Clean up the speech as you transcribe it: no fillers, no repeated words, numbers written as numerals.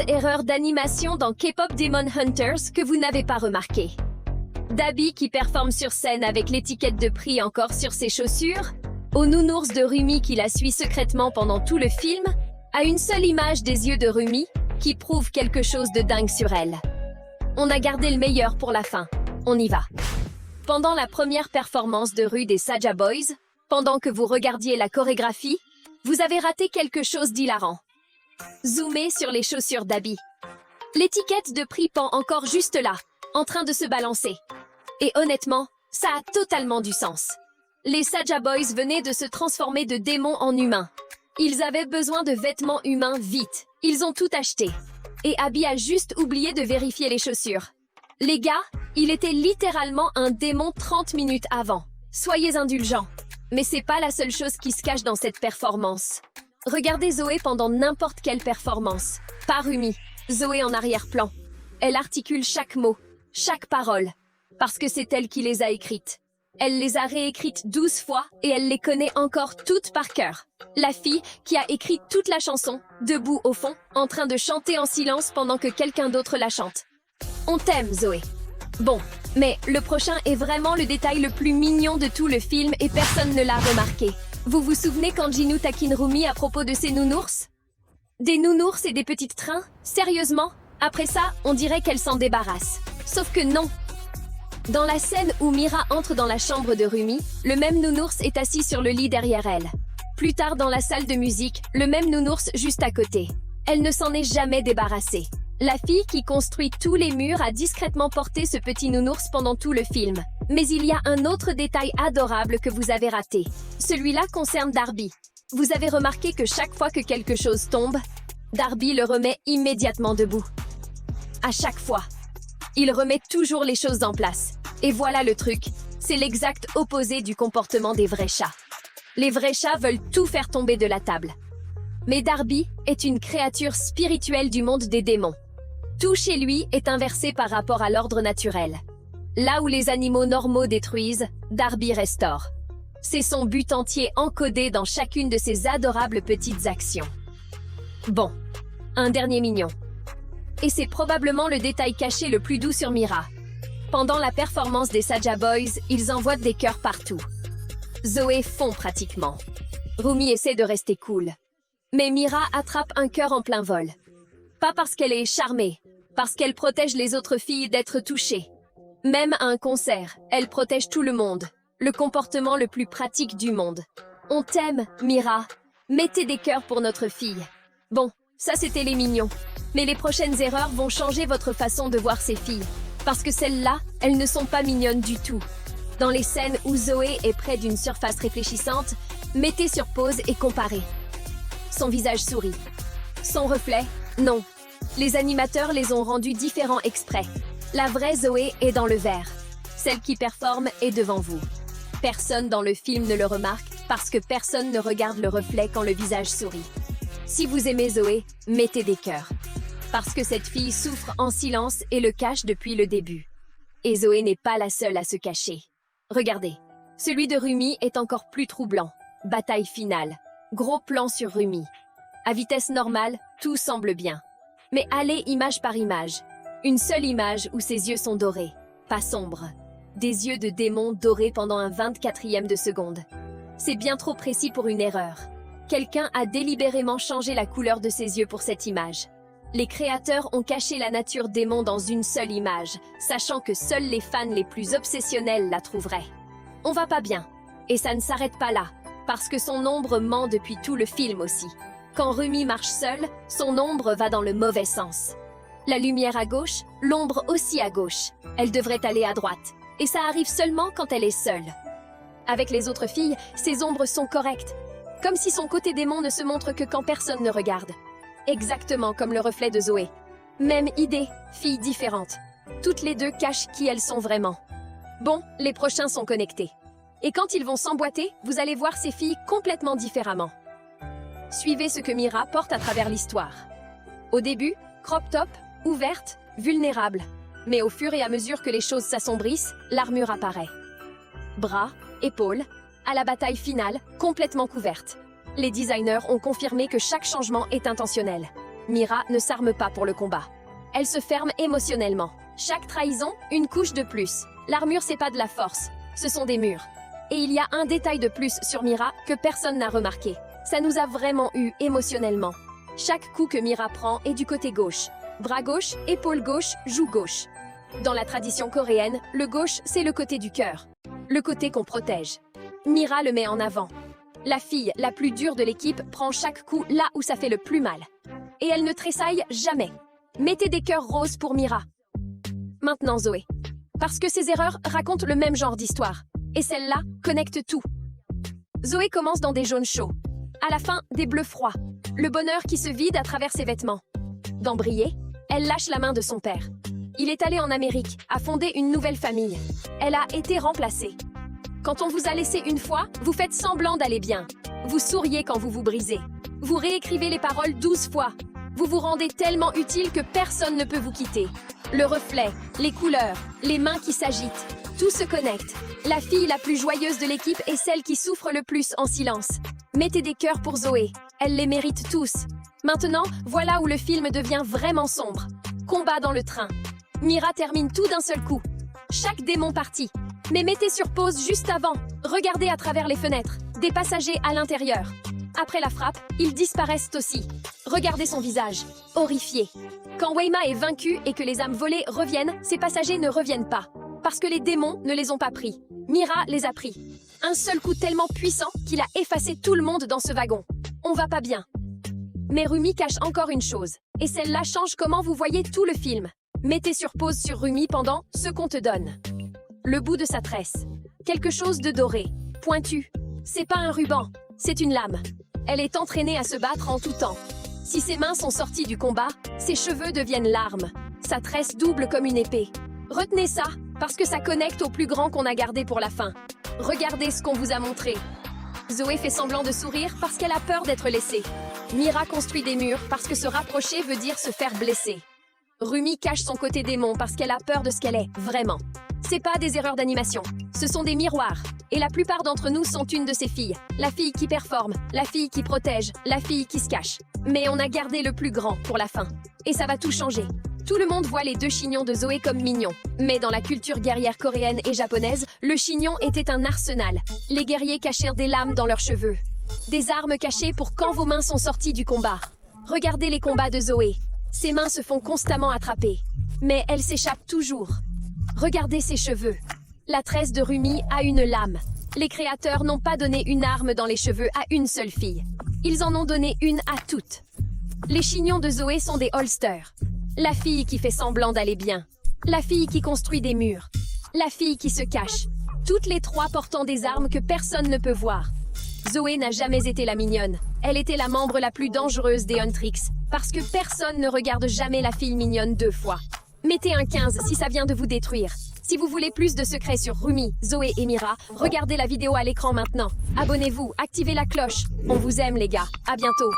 erreurs d'animation dans K-pop Demon Hunters que vous n'avez pas remarquées. Dabi qui performe sur scène avec l'étiquette de prix encore sur ses chaussures, au nounours de Rumi qui la suit secrètement pendant tout le film, à une seule image des yeux de Rumi qui prouve quelque chose de dingue sur elle. On a gardé le meilleur pour la fin. On y va. Pendant la première performance de rue des Saja Boys, pendant que vous regardiez la chorégraphie, vous avez raté quelque chose d'hilarant. Zoomez sur les chaussures d'Abby. L'étiquette de prix pend encore juste là, en train de se balancer. Et honnêtement, ça a totalement du sens. Les Saja Boys venaient de se transformer de démons en humains. Ils avaient besoin de vêtements humains vite. Ils ont tout acheté. Et Abby a juste oublié de vérifier les chaussures. Les gars, il était littéralement un démon 30 minutes avant. Soyez indulgents. Mais c'est pas la seule chose qui se cache dans cette performance. Regardez Zoé pendant n'importe quelle performance. Pas Rumi. Zoé en arrière-plan. Elle articule chaque mot, chaque parole. Parce que c'est elle qui les a écrites. Elle les a réécrites 12 fois et elle les connaît encore toutes par cœur. La fille qui a écrit toute la chanson, debout au fond, en train de chanter en silence pendant que quelqu'un d'autre la chante. On t'aime, Zoé. Bon, mais le prochain est vraiment le détail le plus mignon de tout le film et personne ne l'a remarqué. Vous vous souvenez quand Jinu taquine Rumi à propos de ses nounours? Des nounours et des petites trains? Sérieusement? Après ça, on dirait qu'elle s'en débarrasse. Sauf que non. Dans la scène où Mira entre dans la chambre de Rumi, le même nounours est assis sur le lit derrière elle. Plus tard dans la salle de musique, le même nounours juste à côté. Elle ne s'en est jamais débarrassée. La fille qui construit tous les murs a discrètement porté ce petit nounours pendant tout le film. Mais il y a un autre détail adorable que vous avez raté. Celui-là concerne Darby. Vous avez remarqué que chaque fois que quelque chose tombe, Darby le remet immédiatement debout. À chaque fois. Il remet toujours les choses en place. Et voilà le truc, c'est l'exact opposé du comportement des vrais chats. Les vrais chats veulent tout faire tomber de la table. Mais Darby est une créature spirituelle du monde des démons. Tout chez lui est inversé par rapport à l'ordre naturel. Là où les animaux normaux détruisent, Darby restaure. C'est son but entier encodé dans chacune de ses adorables petites actions. Bon, un dernier mignon. Et c'est probablement le détail caché le plus doux sur Mira. Pendant la performance des Saja Boys, ils envoient des cœurs partout. Zoé fond pratiquement. Rumi essaie de rester cool. Mais Mira attrape un cœur en plein vol. Pas parce qu'elle est charmée, parce qu'elle protège les autres filles d'être touchées. Même à un concert, elle protège tout le monde. Le comportement le plus pratique du monde. On t'aime, Mira. Mettez des cœurs pour notre fille. Bon, ça c'était les mignons. Mais les prochaines erreurs vont changer votre façon de voir ces filles. Parce que celles-là, elles ne sont pas mignonnes du tout. Dans les scènes où Zoé est près d'une surface réfléchissante, mettez sur pause et comparez. Son visage sourit. Son reflet? Non. Les animateurs les ont rendus différents exprès. La vraie Zoé est dans le vert. Celle qui performe est devant vous. Personne dans le film ne le remarque parce que personne ne regarde le reflet quand le visage sourit. Si vous aimez Zoé, mettez des cœurs. Parce que cette fille souffre en silence et le cache depuis le début. Et Zoé n'est pas la seule à se cacher. Regardez, celui de Rumi est encore plus troublant. Bataille finale. Gros plan sur Rumi. À vitesse normale, tout semble bien. Mais allez image par image. Une seule image où ses yeux sont dorés, pas sombres. Des yeux de démon dorés pendant un 24e de seconde. C'est bien trop précis pour une erreur. Quelqu'un a délibérément changé la couleur de ses yeux pour cette image. Les créateurs ont caché la nature démon dans une seule image, sachant que seuls les fans les plus obsessionnels la trouveraient. On va pas bien. Et ça ne s'arrête pas là, parce que son ombre ment depuis tout le film aussi. Quand Rumi marche seule, son ombre va dans le mauvais sens. La lumière à gauche, l'ombre aussi à gauche. Elle devrait aller à droite. Et ça arrive seulement quand elle est seule. Avec les autres filles, ses ombres sont correctes. Comme si son côté démon ne se montre que quand personne ne regarde. Exactement comme le reflet de Zoé. Même idée, filles différentes. Toutes les deux cachent qui elles sont vraiment. Bon, les prochains sont connectés. Et quand ils vont s'emboîter, vous allez voir ces filles complètement différemment. Suivez ce que Mira porte à travers l'histoire. Au début, crop top, ouverte, vulnérable. Mais au fur et à mesure que les choses s'assombrissent, l'armure apparaît. Bras, épaules, à la bataille finale, complètement couverte. Les designers ont confirmé que chaque changement est intentionnel. Mira ne s'arme pas pour le combat. Elle se ferme émotionnellement. Chaque trahison, une couche de plus. L'armure, c'est pas de la force, ce sont des murs. Et il y a un détail de plus sur Mira que personne n'a remarqué. Ça nous a vraiment eu émotionnellement. Chaque coup que Mira prend est du côté gauche. Bras gauche, épaule gauche, joue gauche. Dans la tradition coréenne, le gauche, c'est le côté du cœur. Le côté qu'on protège. Mira le met en avant. La fille la plus dure de l'équipe prend chaque coup là où ça fait le plus mal. Et elle ne tressaille jamais. Mettez des cœurs roses pour Mira. Maintenant Zoé. Parce que ces erreurs racontent le même genre d'histoire. Et celle-là connecte tout. Zoé commence dans des jaunes chauds. À la fin, des bleus froids. Le bonheur qui se vide à travers ses vêtements. Dans Briller, elle lâche la main de son père. Il est allé en Amérique, a fondé une nouvelle famille. Elle a été remplacée. Quand on vous a laissé une fois, vous faites semblant d'aller bien. Vous souriez quand vous vous brisez. Vous réécrivez les paroles 12 fois. Vous vous rendez tellement utile que personne ne peut vous quitter. Le reflet, les couleurs, les mains qui s'agitent, tout se connecte. La fille la plus joyeuse de l'équipe est celle qui souffre le plus en silence. Mettez des cœurs pour Zoé. Elle les mérite tous. Maintenant, voilà où le film devient vraiment sombre. Combat dans le train. Mira termine tout d'un seul coup. Chaque démon parti. Mais mettez sur pause juste avant. Regardez à travers les fenêtres. Des passagers à l'intérieur. Après la frappe, ils disparaissent aussi. Regardez son visage. Horrifié. Quand Weima est vaincue et que les âmes volées reviennent, ces passagers ne reviennent pas. Parce que les démons ne les ont pas pris. Mira les a pris. Un seul coup tellement puissant qu'il a effacé tout le monde dans ce wagon. On va pas bien. Mais Rumi cache encore une chose. Et celle-là change comment vous voyez tout le film. Mettez sur pause sur Rumi pendant ce qu'on te donne. Le bout de sa tresse. Quelque chose de doré, pointu. C'est pas un ruban, c'est une lame. Elle est entraînée à se battre en tout temps. Si ses mains sont sorties du combat, ses cheveux deviennent larmes. Sa tresse double comme une épée. Retenez ça, parce que ça connecte au plus grand qu'on a gardé pour la fin. Regardez ce qu'on vous a montré. Zoé fait semblant de sourire parce qu'elle a peur d'être laissée. Mira construit des murs parce que se rapprocher veut dire se faire blesser. Rumi cache son côté démon parce qu'elle a peur de ce qu'elle est, vraiment. C'est pas des erreurs d'animation, ce sont des miroirs. Et la plupart d'entre nous sont une de ces filles. La fille qui performe, la fille qui protège, la fille qui se cache. Mais on a gardé le plus grand pour la fin. Et ça va tout changer. Tout le monde voit les deux chignons de Zoé comme mignons. Mais dans la culture guerrière coréenne et japonaise, le chignon était un arsenal. Les guerriers cachèrent des lames dans leurs cheveux. Des armes cachées pour quand vos mains sont sorties du combat. Regardez les combats de Zoé. Ses mains se font constamment attraper. Mais elle s'échappe toujours. Regardez ses cheveux. La tresse de Rumi a une lame. Les créateurs n'ont pas donné une arme dans les cheveux à une seule fille. Ils en ont donné une à toutes. Les chignons de Zoé sont des holsters. La fille qui fait semblant d'aller bien. La fille qui construit des murs. La fille qui se cache. Toutes les trois portant des armes que personne ne peut voir. Zoé n'a jamais été la mignonne. Elle était la membre la plus dangereuse des Huntrix. Parce que personne ne regarde jamais la fille mignonne 2 fois. Mettez un 15 si ça vient de vous détruire. Si vous voulez plus de secrets sur Rumi, Zoé et Mira, regardez la vidéo à l'écran maintenant. Abonnez-vous, activez la cloche. On vous aime les gars. À bientôt.